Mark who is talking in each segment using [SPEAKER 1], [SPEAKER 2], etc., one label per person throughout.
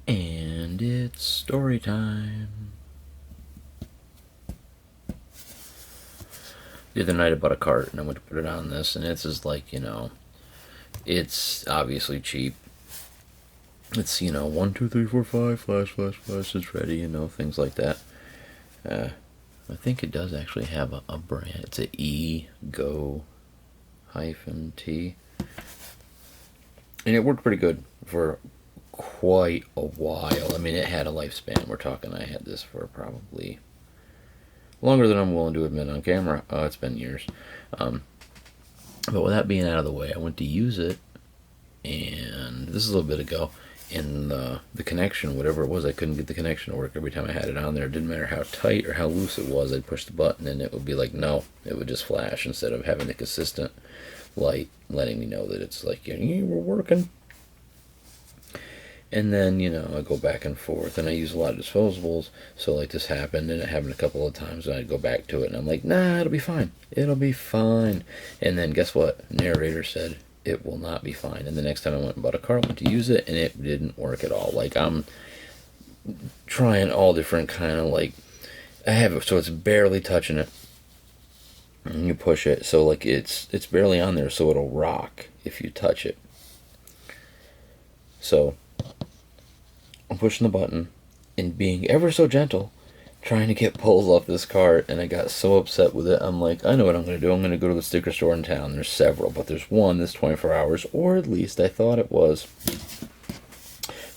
[SPEAKER 1] And it's story time. The other night I bought a cart and I went to put it on this, and it's just like, it's obviously cheap. It's, 1, 2, 3, 4, 5, flash, it's ready, things like that. I think it does actually have a brand. It's a Ego -T. And it worked pretty good for quite a while. I mean, it had a lifespan. We're talking, I had this for probably longer than I'm willing to admit on camera. It's been years. But with that being out of the way, I went to use it, and this is a little bit ago, and the connection, whatever it was, I couldn't get the connection to work every time I had it on there. It didn't matter how tight or how loose it was. I'd push the button, and it would be like, no. It would just flash instead of having a consistent light letting me know that it's like, we're working. And then, I go back and forth, and I use a lot of disposables, so like this happened, and it happened a couple of times, and I'd go back to it, and I'm like, nah, it'll be fine. It'll be fine. And then guess what? Narrator said, it will not be fine. And the next time I went and bought a car, I went to use it, and it didn't work at all. Like, I'm trying all different kind of, like, I have it, so it's barely touching it. And you push it, so like it's barely on there, so it'll rock if you touch it. So I'm pushing the button and being ever so gentle, trying to get pulls off this cart, and I got so upset with it. I'm like, I know what I'm going to do. I'm going to go to the sticker store in town. There's several, but there's one that's 24 hours, or at least I thought it was.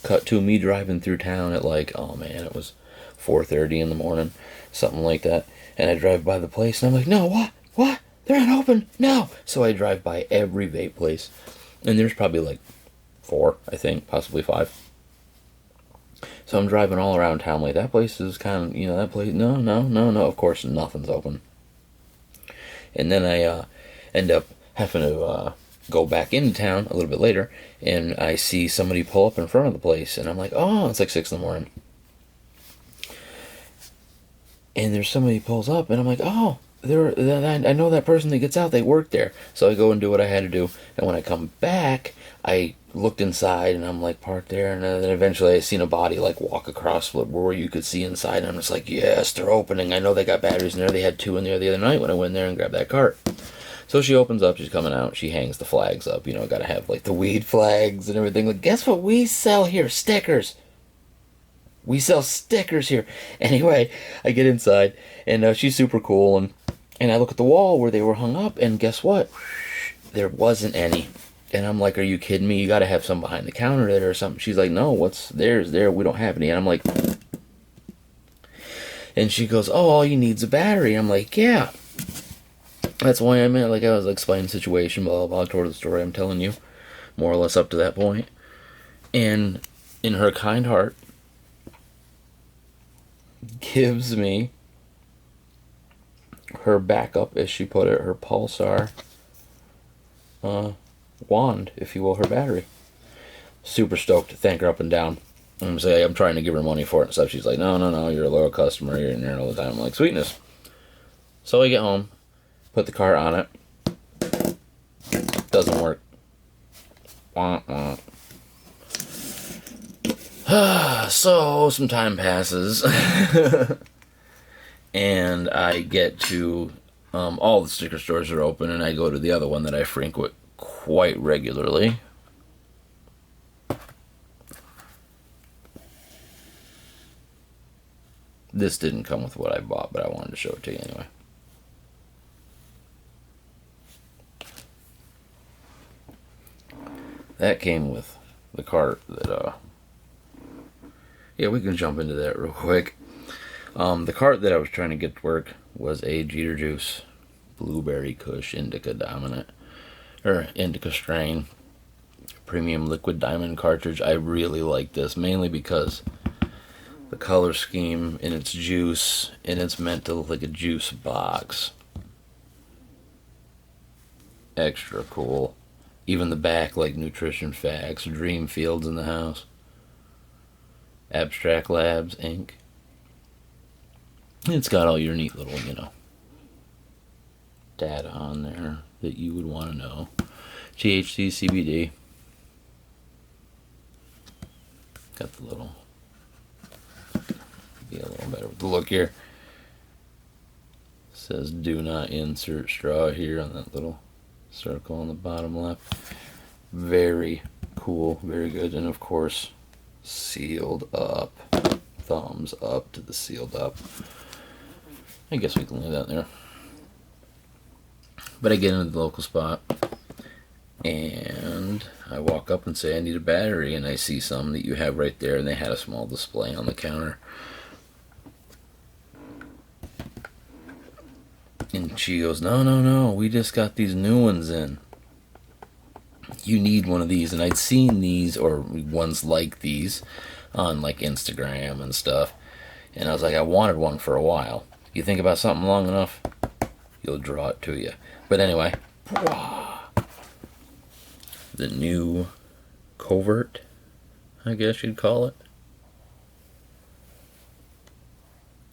[SPEAKER 1] Cut to me driving through town at like, oh man, it was 4:30 in the morning, something like that. And I drive by the place, and I'm like, no, what? They're not open, no. So I drive by every vape place, and there's probably like 4, I think, possibly 5. So I'm driving all around town like, that place is kind of, that place, no, of course nothing's open. And then I end up having to go back into town a little bit later, and I see somebody pull up in front of the place, and I'm like, oh, it's like 6 in the morning. And there's somebody pulls up, and I'm like, oh, I know that person that gets out, they work there. So I go and do what I had to do, and when I come back, I looked inside, and I'm like parked there, and then eventually I seen a body like walk across where you could see inside, and I'm just like, yes, they're opening. I know they got batteries in there. They had 2 in there the other night when I went in there and grabbed that cart. So she opens up, she's coming out, she hangs the flags up, gotta have like the weed flags and everything. Like, guess what we sell here? Stickers. We sell stickers here. Anyway, I get inside, and she's super cool, and I look at the wall where they were hung up, and guess what? There wasn't any. And I'm like, are you kidding me? You gotta have some behind the counter there or something. She's like, no, what's there's there? We don't have any. And I'm like, and she goes, oh, all you need's a battery. I'm like, yeah. That's why I'm in, like, I was explaining the situation, blah, blah, blah, toward the story I'm telling you, more or less up to that point. And in her kind heart, gives me her backup, as she put it, her pulsar wand, if you will, her battery. Super stoked to thank her up and down. I'm trying to give her money for it and stuff. She's like, no, you're a loyal customer, you're in there all the time. I'm like, sweetness. So I get home, put the cart on it. Doesn't work. Wah, wah. So some time passes. And I get to all the sticker stores are open, and I go to the other one that I frequent quite regularly. This didn't come with what I bought, but I wanted to show it to you anyway. That came with the cart that, yeah, we can jump into that real quick. The cart that I was trying to get to work was a Jeter Juice Blueberry Kush Indica Dominant, or Indica Strain Premium Liquid Diamond Cartridge. I really like this, mainly because the color scheme in its juice, and it's meant to look like a juice box. Extra cool. Even the back, like Nutrition Facts, Dream Fields in the House, Abstract Labs, Inc. It's got all your neat little, data on there that you would want to know. THC, CBD. Got the little, be a little better with the look here. It says do not insert straw here on that little circle on the bottom left. Very cool, very good, and of course sealed up. Thumbs up to the sealed up. I guess we can leave that there. But I get into the local spot and I walk up and say I need a battery, and I see some that you have right there, and they had a small display on the counter. And she goes, no, we just got these new ones in. You need one of these. And I'd seen these, or ones like these, on like Instagram and stuff. And I was like, I wanted one for a while. You think about something long enough, you'll draw it to you. But anyway, the Neu Covert, I guess you'd call it.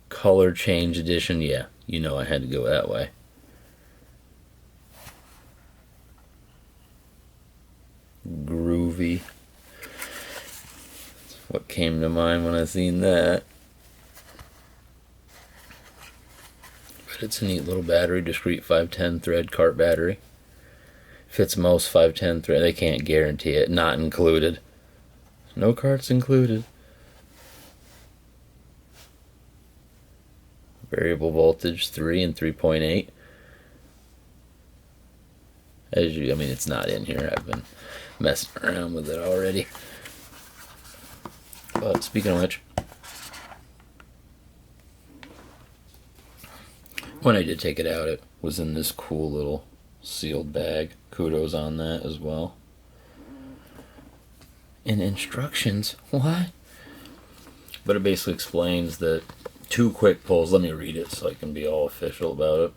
[SPEAKER 1] Color change edition, yeah. You know I had to go that way. Groovy. That's what came to mind when I seen that. But it's a neat little battery, Discreet 510 thread cart battery. Fits most 510 thread. They can't guarantee it. Not included. No carts included. Variable voltage 3 and 3.8. I mean, it's not in here. I've been messing around with it already. But speaking of which, when I did take it out, it was in this cool little sealed bag. Kudos on that as well. And instructions, what? But it basically explains that 2 quick pulls. Let me read it so I can be all official about it.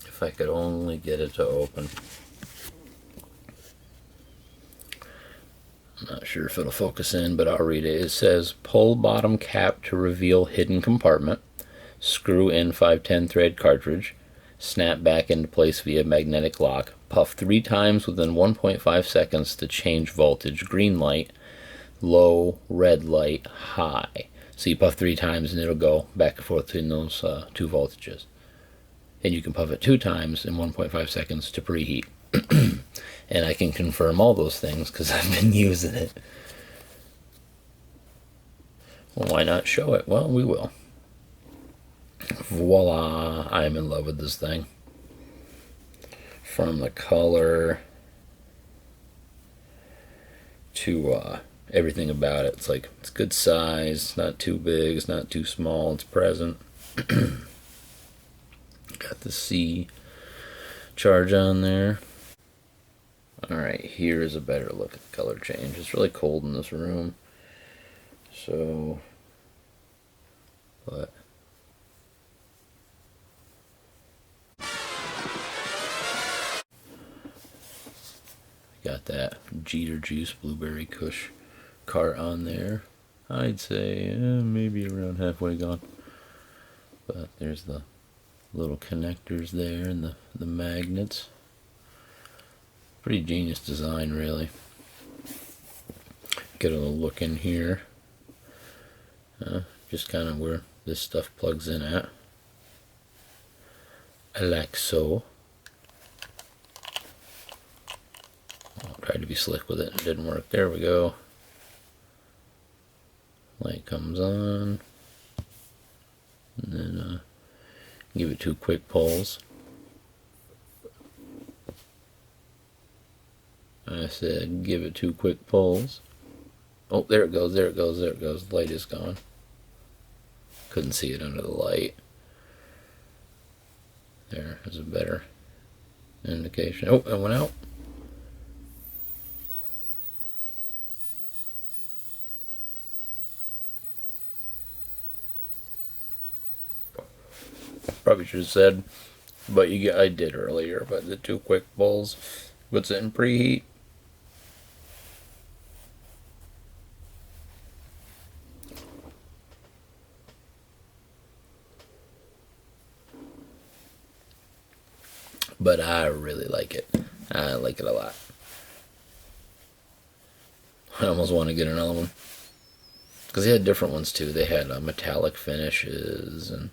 [SPEAKER 1] If I could only get it to open. I'm not sure if it'll focus in, but I'll read it. It says, pull bottom cap to reveal hidden compartment. Screw in 510 thread cartridge. Snap back into place via magnetic lock. Puff 3 times within 1.5 seconds to change voltage. Green light, low, red light, high. So you puff 3 times and it'll go back and forth between those 2 voltages. And you can puff it 2 times in 1.5 seconds to preheat. And I can confirm all those things because I've been using it. Well, why not show it? Well, we will. Voila! I'm in love with this thing. From the color to everything about it. It's like, it's good size, it's not too big, it's not too small, it's present. Got the C charge on there. Alright, here is a better look at the color change. It's really cold in this room. So, but got that Jeter Juice Blueberry Kush cart on there. I'd say maybe around halfway gone. But there's the little connectors there and the magnets. Pretty genius design, really. Get a little look in here. Just kind of where this stuff plugs in at. Like so. Tried to be slick with it, it didn't work. There we go. Light comes on. And then give it 2 quick pulls. I said give it 2 quick pulls. Oh, there it goes, there it goes, there it goes. The light is gone. Couldn't see it under the light. There's a better indication. Oh, it went out. Probably should have said, but I did earlier, but the 2 quick pulls puts it in preheat. But I really like it. I like it a lot. I almost want to get another one. Because they had different ones too. They had metallic finishes and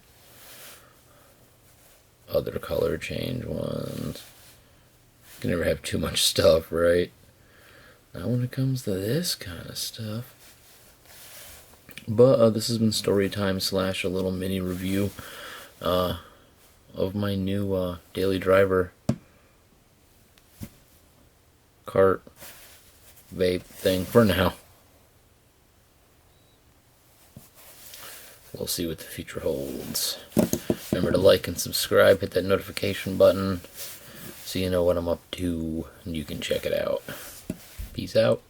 [SPEAKER 1] other color change ones. You can never have too much stuff, right? Not when it comes to this kind of stuff. But this has been Storytime / a little mini review of my new daily driver cart vape thing for now. We'll see what the future holds. Remember to like and subscribe, hit that notification button so you know what I'm up to and you can check it out. Peace out.